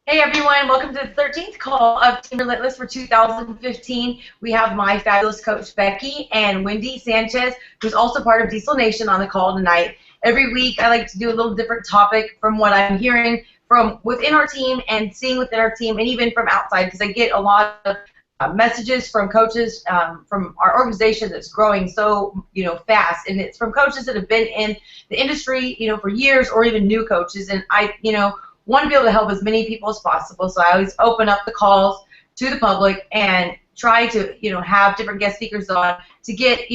Hey everyone, welcome to the 13th call of Team Relentless for 2015. We have my fabulous coach Becky and Wendy Sanchez, who's also part of Diesel Nation, on the call tonight. Every week I like to do a little different topic from what I'm hearing from within our team and seeing within our team, and even from outside, because I get a lot of messages from coaches from our organization that's growing so fast, and it's from coaches that have been in the industry for years, or even new coaches. And I want to be able to help as many people as possible, so I always open up the calls to the public and try to have different guest speakers on to get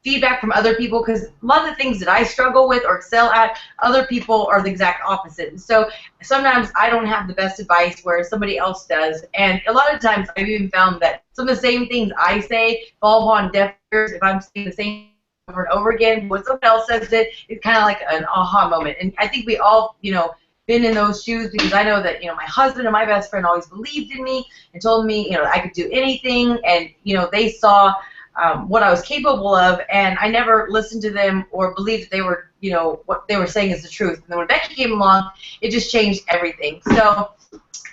feedback from other people, because a lot of the things that I struggle with or excel at, other people are the exact opposite. And so sometimes I don't have the best advice where somebody else does, and a lot of times I've even found that some of the same things I say fall upon deaf ears if I'm saying the same over and over again. When someone else says it, it's kind of like an aha moment. And I think we all been in those shoes, because I know that my husband and my best friend always believed in me and told me I could do anything, and they saw what I was capable of, and I never listened to them or believed that they were what they were saying is the truth. And then when Becky came along, it just changed everything. So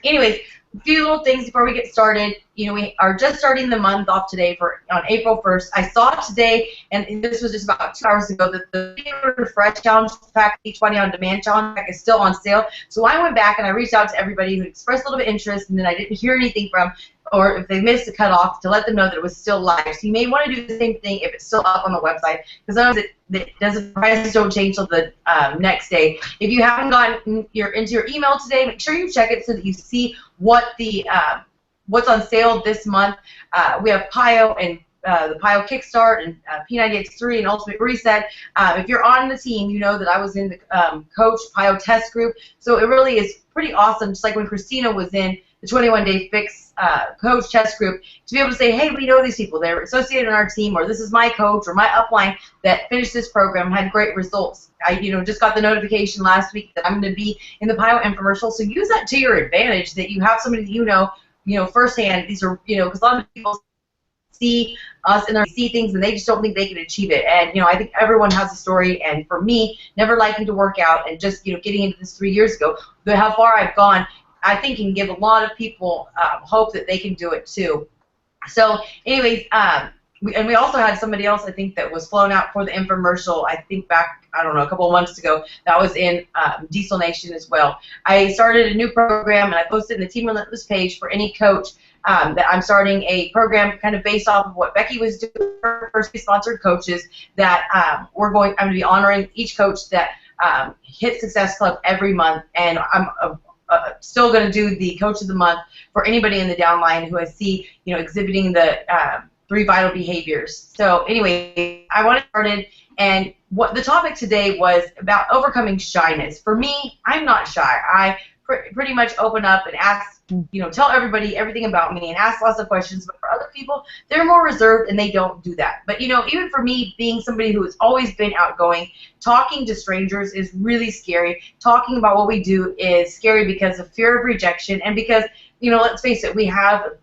anyways, a few little things before we get started. We are just starting the month off today on April 1st. I saw today, and this was just about 2 hours ago, that the Fresh Challenge Pack, Beachbody On Demand Challenge Pack, is still on sale. So I went back and I reached out to everybody who expressed a little bit of interest and then I didn't hear anything from, or if they missed the cutoff, to let them know that it was still live. So you may want to do the same thing if it's still up on the website, because otherwise prices don't change till the next day. If you haven't gotten into your email today, make sure you check it so that you see what what's on sale this month. We have PIO and the PIO Kickstart and P90X3 and Ultimate Reset. If you're on the team, you know that I was in the Coach PIO test group, so it really is pretty awesome, just like when Christina was in the 21-day fix coach test group, to be able to say, hey, we know these people, they're associated in our team, or this is my coach or my upline that finished this program, had great results. I just got the notification last week that I'm going to be in the PIO infomercial, so use that to your advantage, that you have somebody that firsthand. These are, because a lot of people see us and they see things and they just don't think they can achieve it. And I think everyone has a story, and for me, never liking to work out and just getting into this 3 years ago, but how far I've gone, I think can give a lot of people hope that they can do it too. So anyways, and we also had somebody else, I think, that was flown out for the infomercial, I think back, I don't know, a couple of months ago, that was in Diesel Nation as well. I started a new program, and I posted in the Team Relentless page for any coach that I'm starting a program kind of based off of what Becky was doing for her sponsored coaches, that I'm going to be honoring each coach that hits Success Club every month, and I'm still going to do the Coach of the Month for anybody in the downline who I see exhibiting the 3 vital behaviors. So anyway, I want to start it, and what the topic today was about overcoming shyness. For me, I'm not shy. I pretty much open up and ask, tell everybody everything about me and ask lots of questions. But for other people, they're more reserved and they don't do that. But even for me, being somebody who has always been outgoing, talking to strangers is really scary. Talking about what we do is scary because of fear of rejection, and because let's face it, we have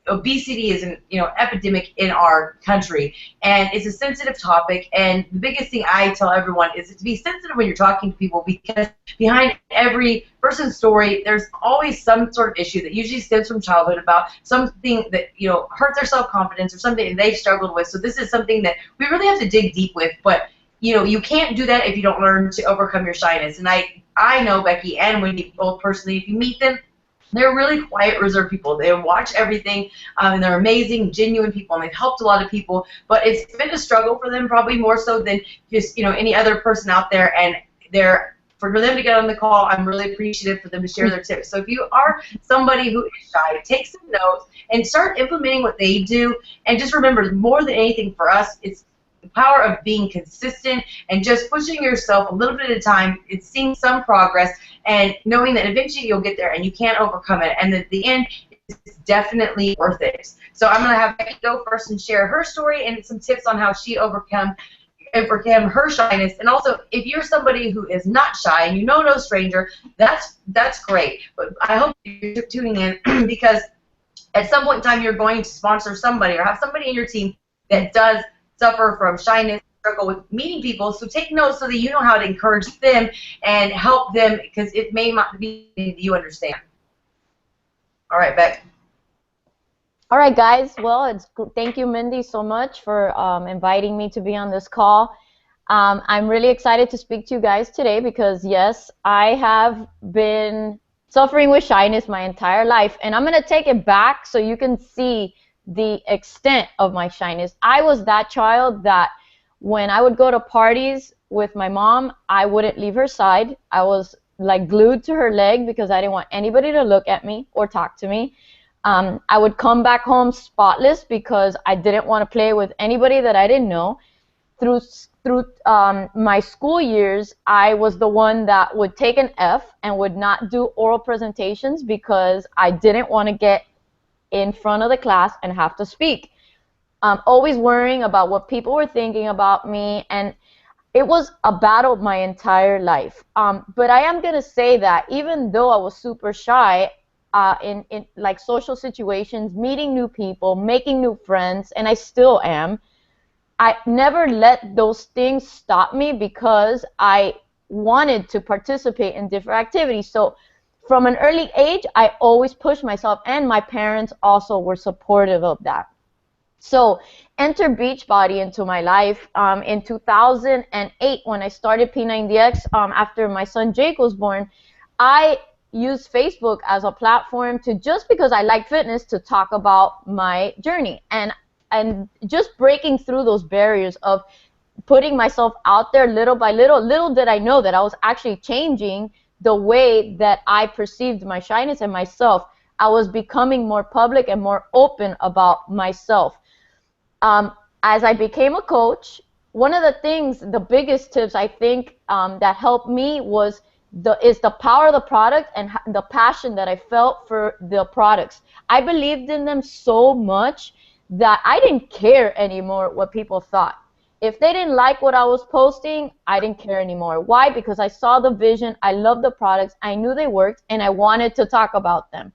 obesity is an epidemic in our country, and it's a sensitive topic. And the biggest thing I tell everyone is to be sensitive when you're talking to people, because behind every person's story there's always some sort of issue that usually stems from childhood, about something that hurt their self-confidence or something they've struggled with. So this is something that we really have to dig deep with, but you can't do that if you don't learn to overcome your shyness. And I know Becky and Wendy both personally. If you meet them, they're really quiet, reserved people. They watch everything, and they're amazing, genuine people, and they've helped a lot of people. But it's been a struggle for them, probably more so than just any other person out there. And for them to get on the call, I'm really appreciative for them to share their tips. So if you are somebody who is shy, take some notes and start implementing what they do. And just remember, more than anything for us, it's the power of being consistent and just pushing yourself a little bit at a time. It's seeing some progress and knowing that eventually you'll get there and you can't overcome it, and at the end it's definitely worth it. So I'm going to have Becky go first and share her story and some tips on how she overcame her shyness. And also, if you're somebody who is not shy and no stranger, that's great. But I hope you're tuning in because at some point in time you're going to sponsor somebody or have somebody in your team that does suffer from shyness, struggle with meeting people. So take notes so that you know how to encourage them and help them, because it may not be you understand. All right, Beck. All right, guys. Well, thank you, Mindy, so much for inviting me to be on this call. I'm really excited to speak to you guys today because, yes, I have been suffering with shyness my entire life. And I'm going to take it back so you can see the extent of my shyness. I was that child that when I would go to parties with my mom, I wouldn't leave her side. I was like glued to her leg because I didn't want anybody to look at me or talk to me. I would come back home spotless because I didn't want to play with anybody that I didn't know. Through my school years, I was the one that would take an F and would not do oral presentations because I didn't want to get in front of the class and have to speak. Always worrying about what people were thinking about me, and it was a battle my entire life. But I am going to say that even though I was super shy in like social situations, meeting new people, making new friends, and I still am, I never let those things stop me because I wanted to participate in different activities. So from an early age, I always pushed myself, and my parents also were supportive of that. So enter Beachbody into my life in 2008 when I started P90X after my son Jake was born. I used Facebook as a platform to, just because I like fitness, to talk about my journey and just breaking through those barriers of putting myself out there little by little. Little did I know that I was actually changing the way that I perceived my shyness and myself. I was becoming more public and more open about myself. As I became a coach, one of the things, the biggest tips I think that helped me was the power of the product and the passion that I felt for the products. I believed in them so much that I didn't care anymore what people thought. If they didn't like what I was posting, I didn't care anymore. Why? Because I saw the vision, I loved the products, I knew they worked, and I wanted to talk about them.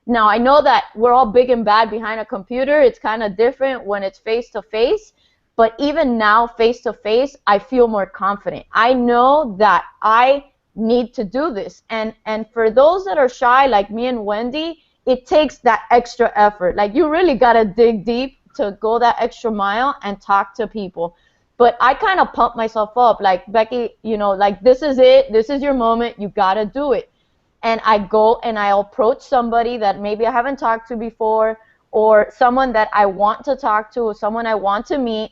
Now, I know that we're all big and bad behind a computer. It's kind of different when it's face-to-face. But even now, face-to-face, I feel more confident. I know that I need to do this. And for those that are shy, like me and Wendy, it takes that extra effort. Like, you really got to dig deep to go that extra mile and talk to people. But I kind of pump myself up, like, Becky, you know, like, this is it. This is your moment. You got to do it. And I go and I'll approach somebody that maybe I haven't talked to before, or someone that I want to talk to, or someone I want to meet.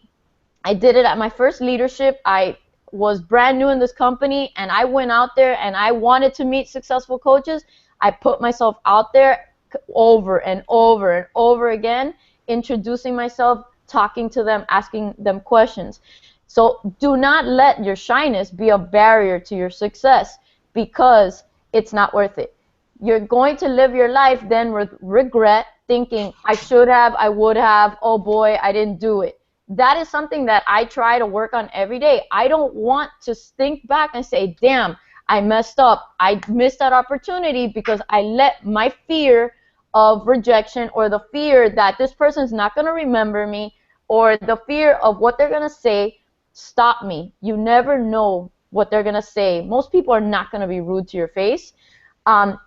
I did it at my first leadership. I was brand new in this company, and I went out there and I wanted to meet successful coaches. I put myself out there over and over and over again, introducing myself, talking to them, asking them questions. So do not let your shyness be a barrier to your success, because it's not worth it. You're going to live your life then with regret, thinking, I should have, I would have, oh boy, I didn't do it. That is something that I try to work on every day. I don't want to think back and say, damn, I messed up. I missed that opportunity because I let my fear of rejection, or the fear that this person's not going to remember me, or the fear of what they're going to say, stop me. You never know what they're going to say. Most people are not going to be rude to your face.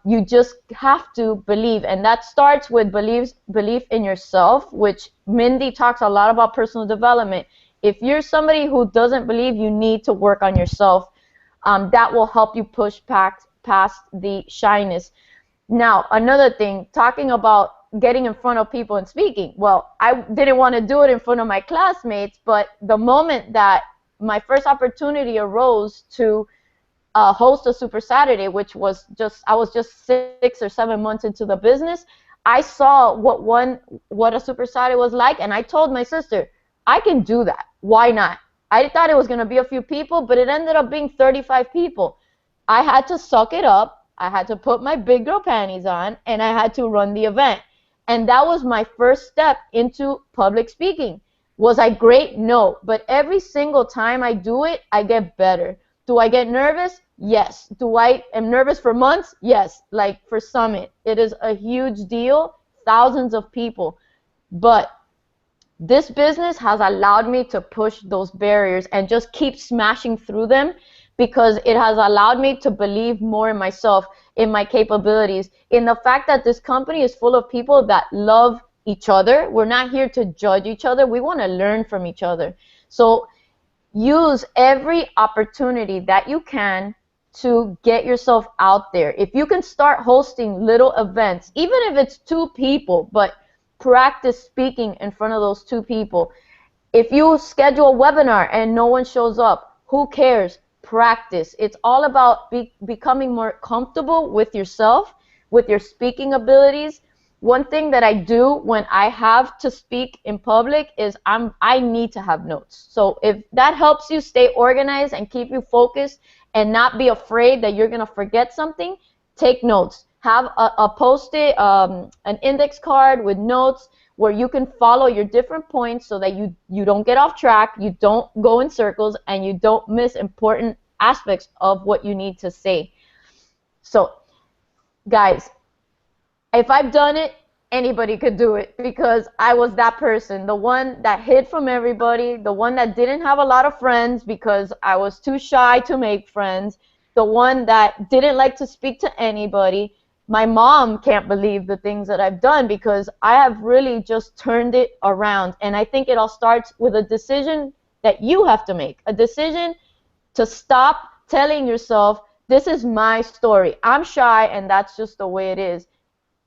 You just have to believe, and that starts with belief in yourself, which Mindy talks a lot about personal development. If you're somebody who doesn't believe, you need to work on yourself. That will help you push past the shyness. Now, another thing, talking about getting in front of people and speaking. Well, I didn't want to do it in front of my classmates, but the moment that my first opportunity arose to host a Super Saturday, which was I was just 6 or 7 months into the business, I saw what a Super Saturday was like, and I told my sister, I can do that. Why not? I thought it was going to be a few people, but it ended up being 35 people. I had to suck it up. I had to put my big girl panties on, and I had to run the event. And that was my first step into public speaking. Was I great? No. But every single time I do it, I get better. Do I get nervous? Yes. Am nervous for months? Yes. Like for Summit, it is a huge deal, thousands of people. But This business has allowed me to push those barriers and just keep smashing through them, because it has allowed me to believe more in myself, in my capabilities, in the fact that this company is full of people that love each other. We're not here to judge each other. We want to learn from each other. So use every opportunity that you can to get yourself out there. If you can start hosting little events, even if it's 2 people, but practice speaking in front of those 2 people. If you schedule a webinar and no one shows up, who cares? Practice. It's all about becoming more comfortable with yourself, with your speaking abilities. One thing that I do when I have to speak in public is I need to have notes. So if that helps you stay organized and keep you focused and not be afraid that you're going to forget something, take notes. Have a post-it, an index card with notes where you can follow your different points so that you don't get off track, you don't go in circles, and you don't miss important aspects of what you need to say. So, guys, if I've done it, anybody could do it, because I was that person, the one that hid from everybody, the one that didn't have a lot of friends because I was too shy to make friends, the one that didn't like to speak to anybody. My mom can't believe the things that I've done, because I have really just turned it around. And I think it all starts with a decision that you have to make, a decision to stop telling yourself, this is my story. I'm shy and that's just the way it is.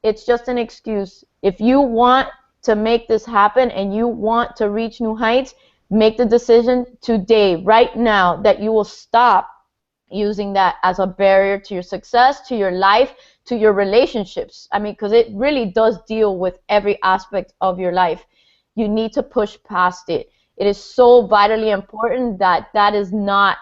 It's just an excuse. If you want to make this happen and you want to reach new heights, make the decision today, right now, that you will stop using that as a barrier to your success, to your life, to your relationships. I mean, because it really does deal with every aspect of your life. You need to push past it. It is so vitally important that that is not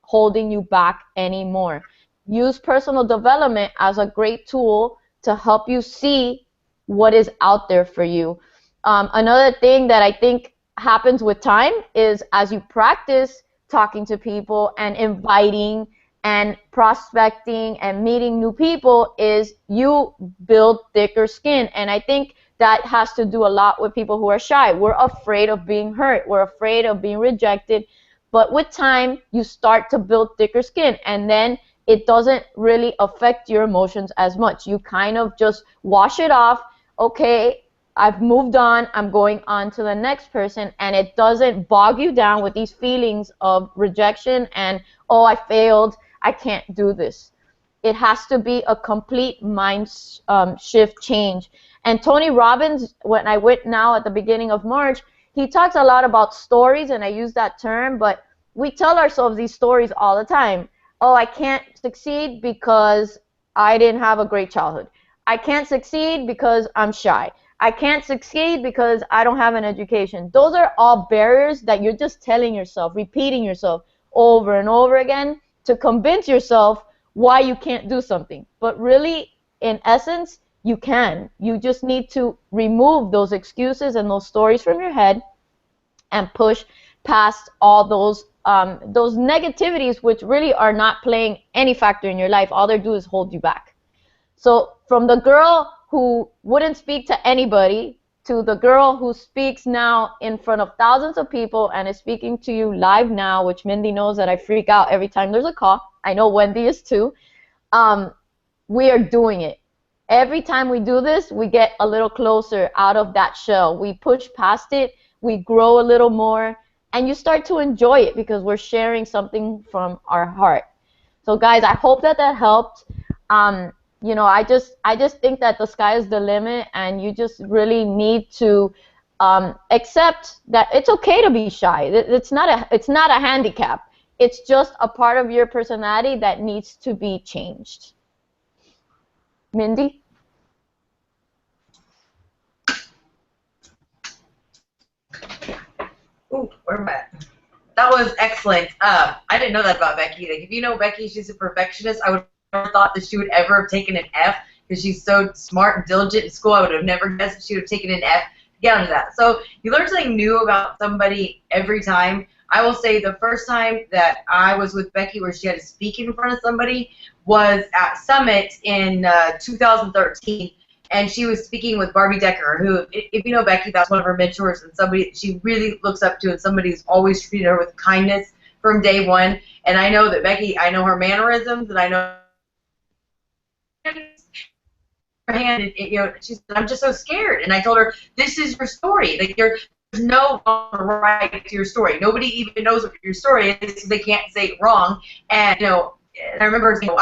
holding you back anymore. Use personal development as a great tool to help you see what is out there for you. Another thing that I think happens with time is, as you practice talking to people and inviting and prospecting and meeting new people, is you build thicker skin. And I think that has to do a lot with people who are shy. We're afraid of being hurt. We're afraid of being rejected. But with time, you start to build thicker skin, and then it doesn't really affect your emotions as much. You kind of just wash it off. Okay, I've moved on. I'm going on to the next person, and it doesn't bog you down with these feelings of rejection and, oh, I failed. I can't do this. It has to be a complete mind shift change. And Tony Robbins, when I went now at the beginning of March, he talks a lot about stories, and I use that term, but we tell ourselves these stories all the time. Oh, I can't succeed because I didn't have a great childhood. I can't succeed because I'm shy. I can't succeed because I don't have an education. Those are all barriers that you're just telling yourself, repeating yourself over and over again to convince yourself why you can't do something. But really, in essence, you can. You just need to remove those excuses and those stories from your head and push past all those negativities, which really are not playing any factor in your life. All they do is hold you back. So from the girl who wouldn't speak to anybody to the girl who speaks now in front of thousands of people and is speaking to you live now, which Mindy knows that I freak out every time there's a call. I know Wendy is too. We are doing it. Every time we do this, we get a little closer out of that shell. We push past it. We grow a little more. And you start to enjoy it because we're sharing something from our heart. So guys, I hope that that helped. You know, I just think that the sky is the limit, and you just really need to accept that it's okay to be shy. It's not a handicap. It's just a part of your personality that needs to be changed. Mindy? Ooh, where am I at? That was excellent. I didn't know that about Becky. Like, if you know Becky, she's a perfectionist. I would have never thought that she would ever have taken an F because she's so smart and diligent in school. I would have never guessed that she would have taken an F to get onto that. So you learn something new about somebody every time. I will say the first time that I was with Becky where she had to speak in front of somebody was at Summit in 2013. and she was speaking with Barbie Decker, who, if you know Becky, that's one of her mentors and somebody she really looks up to, and somebody who's always treated her with kindness from day one. And I know that Becky, I know her mannerisms, and I know her hand, and, you know, she said, I'm just so scared. And I told her, this is your story. Like, there's no right to your story. Nobody even knows what your story is, so they can't say it wrong. And, you know, and I remember saying,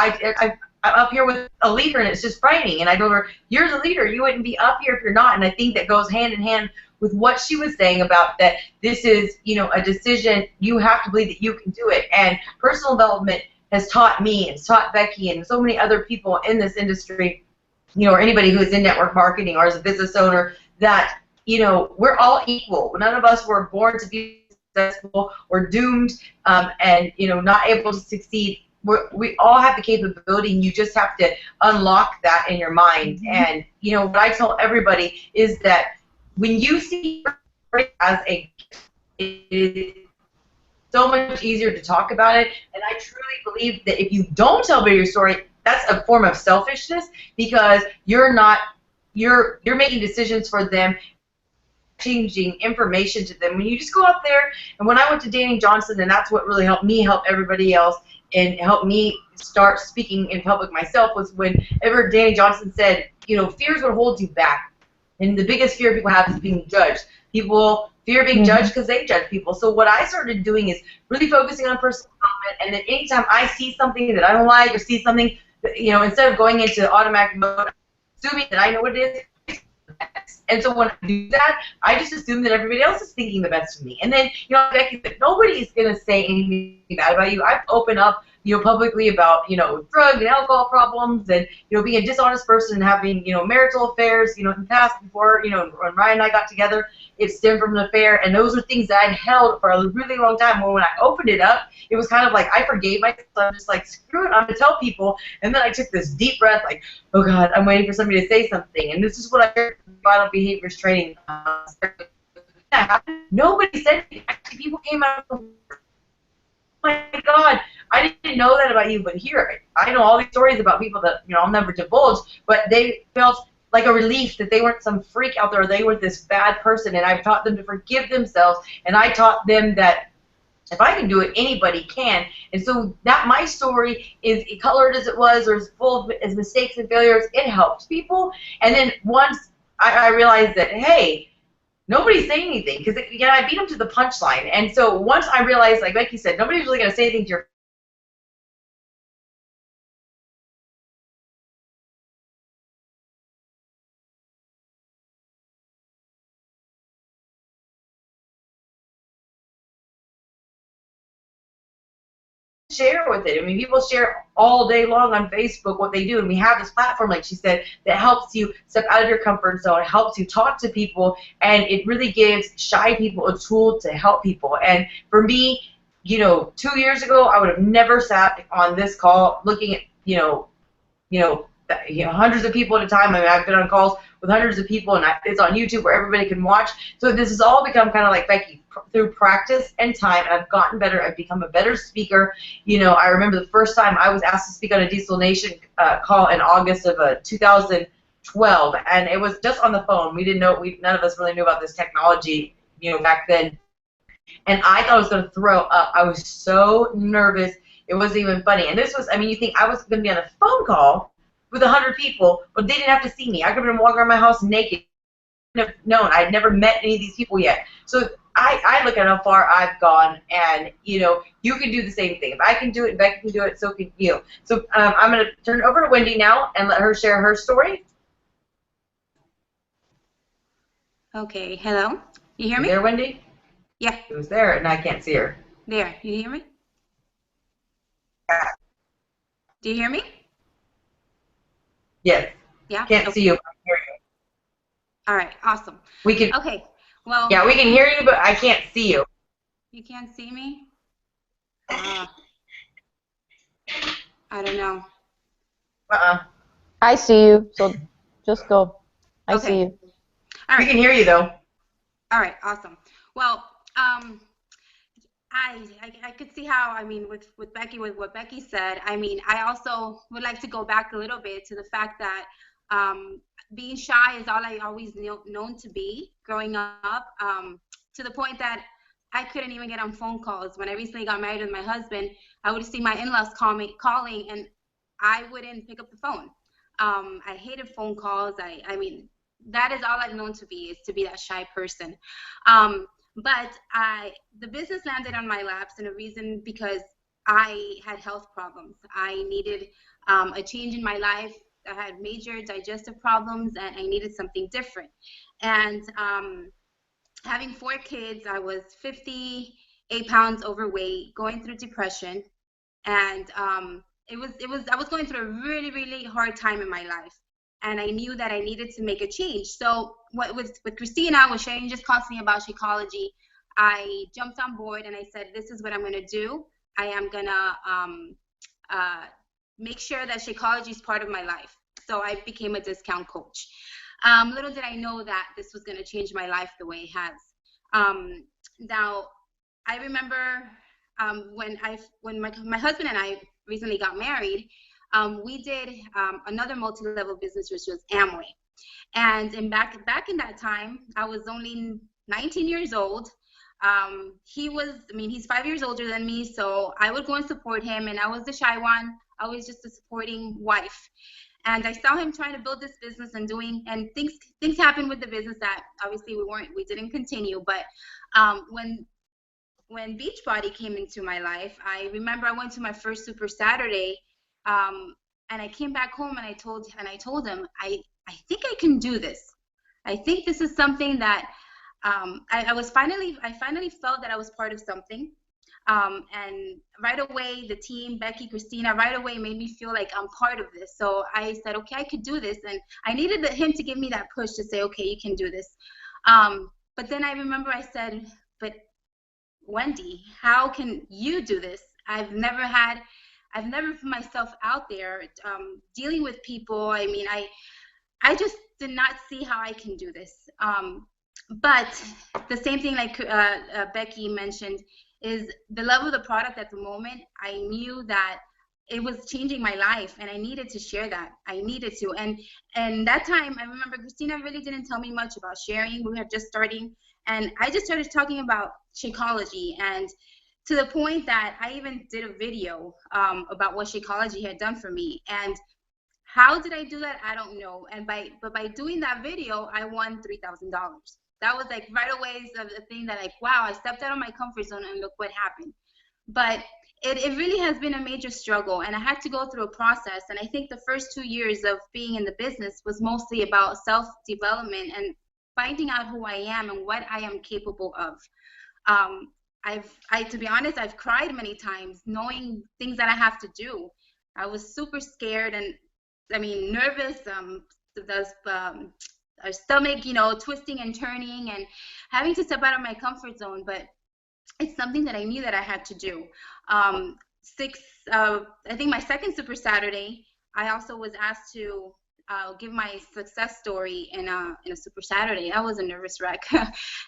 I'm up here with a leader, and it's just frightening. And I told her, you're the leader. You wouldn't be up here if you're not. And I think that goes hand in hand with what she was saying about that this is, you know, a decision. You have to believe that you can do it. And personal development has taught me, and taught Becky, and so many other people in this industry, you know, or anybody who is in network marketing or as a business owner, that, you know, we're all equal. None of us were born to be successful or doomed and, you know, not able to succeed. We all have the capability, and you just have to unlock that in your mind. And, you know, what I tell everybody is that when you see your as a gift, it is so much easier to talk about it. And I truly believe that if you don't tell your story, that's a form of selfishness, because you're making decisions for them, changing information to them. When you just go out there, and when I went to Danny Johnson, and that's what really helped me help everybody else and helped me start speaking in public myself, was whenever Danny Johnson said, you know, fear is what holds you back. And the biggest fear people have is being judged. People fear being judged because they judge people. So what I started doing is really focusing on personal development, and then anytime I see something that I don't like, or see something, you know, instead of going into automatic mode, assuming that I know what it is. And so when I do that, I just assume that everybody else is thinking the best of me. And then, you know, Becky said, nobody's going to say anything bad about you. I've opened up, you know, publicly about, you know, drug and alcohol problems, and, you know, being a dishonest person and having, you know, marital affairs, you know, in the past, before, you know, when Ryan and I got together, it stemmed from an affair, and those are things that I'd held for a really long time. Well, when I opened it up, it was kind of like I forgave myself. I'm just like, screw it, I'm going to tell people. And then I took this deep breath, like, oh, God, I'm waiting for somebody to say something. And this is what I heard from vital behaviors training. Nobody said anything. Actually, people came out of the, oh, my God, I didn't know that about you, but here, I know all these stories about people that, you know, I'll never divulge, but they felt like a relief that they weren't some freak out there, or they were this bad person, and I've taught them to forgive themselves, and I taught them that if I can do it, anybody can. And so that my story is colored as it was, or as full of as mistakes and failures, it helps people. And then once I realized that, hey, nobody's saying anything, because I beat them to the punchline. And so once I realized, like Becky said, nobody's really going to say anything to your share with it. I mean, people share all day long on Facebook what they do, and we have this platform, like she said, that helps you step out of your comfort zone, helps you talk to people, and it really gives shy people a tool to help people. And for me, you know, 2 years ago, I would have never sat on this call looking at, hundreds of people at a time. I mean, I've been on calls with hundreds of people, and it's on YouTube where everybody can watch. So this has all become kind of like Becky, through practice and time, and I've gotten better. I've become a better speaker. You know, I remember the first time I was asked to speak on a Diesel Nation call in August of 2012, and it was just on the phone. We didn't know, none of us really knew about this technology, you know, back then. And I thought I was going to throw up. I was so nervous. It wasn't even funny. And this was, I mean, you think I was going to be on a phone call with 100 people, but they didn't have to see me. I could have been walking around my house naked. I couldn't have known. I had never met any of these people yet. So I look at how far I've gone, and, you know, you can do the same thing. If I can do it, Becky can do it, so can you. So I'm going to turn it over to Wendy now and let her share her story. Okay, hello. You hear me? There, Wendy? Yeah. It was there, and I can't see her. There. You hear me? Do you hear me? Yes. Yeah. Can't see you. I can hear you. All right. Awesome. We can. Okay. Well. Yeah, we can hear you, but I can't see you. You can't see me? I don't know. I see you, so just go. I Okay. see you. All right. We can hear you, though. All right. Awesome. Well, I could see how, I mean, with Becky, with what Becky said, I mean, I also would like to go back a little bit to the fact that Being shy is all I always known to be growing up, to the point that I couldn't even get on phone calls. When I recently got married with my husband, I would see my in-laws calling, and I wouldn't pick up the phone. I hated phone calls. I mean, that is all I've known to be, is to be that shy person. But the business landed on my laps, and a reason because I had health problems. I needed a change in my life. I had major digestive problems, and I needed something different. And having 4 kids, I was 58 pounds overweight, going through depression, and I was going through a really hard time in my life, and I knew that I needed to make a change. So with Christina was sharing just constantly about Shakeology, I jumped on board and I said, this is what I'm going to do. I am going to make sure that Shakeology is part of my life. So I became a discount coach. Little did I know that this was going to change my life the way it has. Now, I remember when my husband and I recently got married, we did another multi-level business, which was Amway. And back in that time, I was only 19 years old. He's 5 years older than me, so I would go and support him, and I was the shy one. I was just a supporting wife. And I saw him trying to build this business and things happened with the business that obviously we didn't continue. But when Beachbody came into my life, I remember I went to my first Super Saturday, and I came back home and I told him, I think I can do this. I think this is something that I finally felt that I was part of something. And right away, the team, Becky, Christina, right away made me feel like I'm part of this. So I said, okay, I could do this. And I needed him to give me that push to say, okay, you can do this. But then I remember I said, but Wendy, how can you do this? I've never put myself out there dealing with people. I mean, I just did not see how I can do this. But the same thing like Becky mentioned is the love of the product at the moment. I knew that it was changing my life, and I needed to share that. I needed to. And that time, I remember Christina really didn't tell me much about sharing. We were just starting, and I just started talking about Shakeology, and to the point that I even did a video about what Shakeology had done for me. And how did I do that? I don't know. But by doing that video, I won $3,000. That was like right away the thing that like, wow, I stepped out of my comfort zone and look what happened. But it really has been a major struggle, and I had to go through a process. And I think the first 2 years of being in the business was mostly about self-development and finding out who I am and what I am capable of. To be honest, I've cried many times knowing things that I have to do. I was super scared and, I mean, nervous, our stomach, twisting and turning and having to step out of my comfort zone. But it's something that I knew that I had to do. I think my second Super Saturday, I also was asked to give my success story in a Super Saturday. I was a nervous wreck,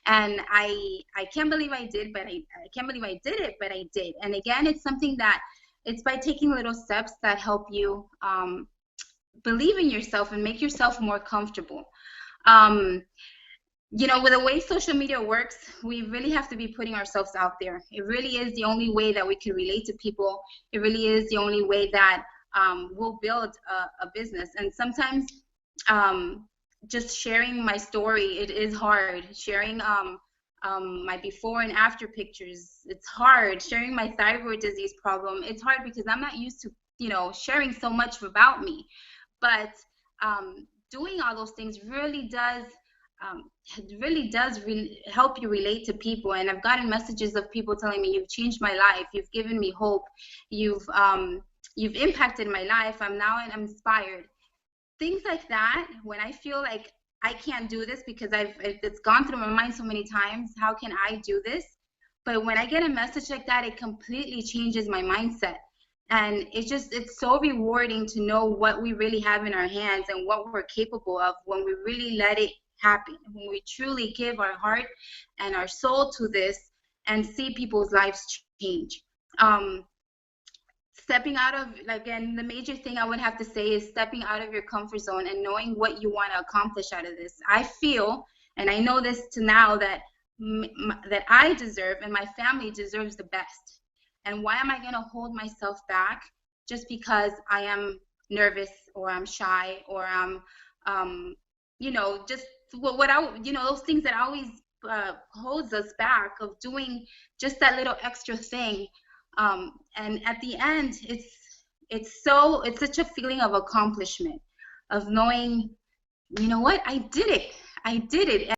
and I can't believe I did, but I can't believe I did it, but I did. And again, it's something that it's by taking little steps that help you believe in yourself and make yourself more comfortable. With the way social media works, we really have to be putting ourselves out there. It really is the only way that we can relate to people. It really is the only way that we'll build a business. And sometimes just sharing my story, it is hard. Sharing my before and after pictures, it's hard. Sharing my thyroid disease problem, it's hard because I'm not used to, sharing so much about me. But doing all those things really does help you relate to people. And I've gotten messages of people telling me, you've changed my life, you've given me hope, you've impacted my life, I'm inspired. Things like that, when I feel like I can't do this because it's gone through my mind so many times, how can I do this? But when I get a message like that, it completely changes my mindset. And it's so rewarding to know what we really have in our hands and what we're capable of when we really let it happen, when we truly give our heart and our soul to this and see people's lives change. stepping out of, again, the major thing I would have to say is stepping out of your comfort zone and knowing what you want to accomplish out of this. I feel, and I know this to now, that that I deserve and my family deserves the best. And why am I going to hold myself back just because I am nervous or I'm shy or I'm, you know, just what I, you know, those things that always holds us back of doing just that little extra thing. And at the end, it's such a feeling of accomplishment, of knowing, you know what, I did it.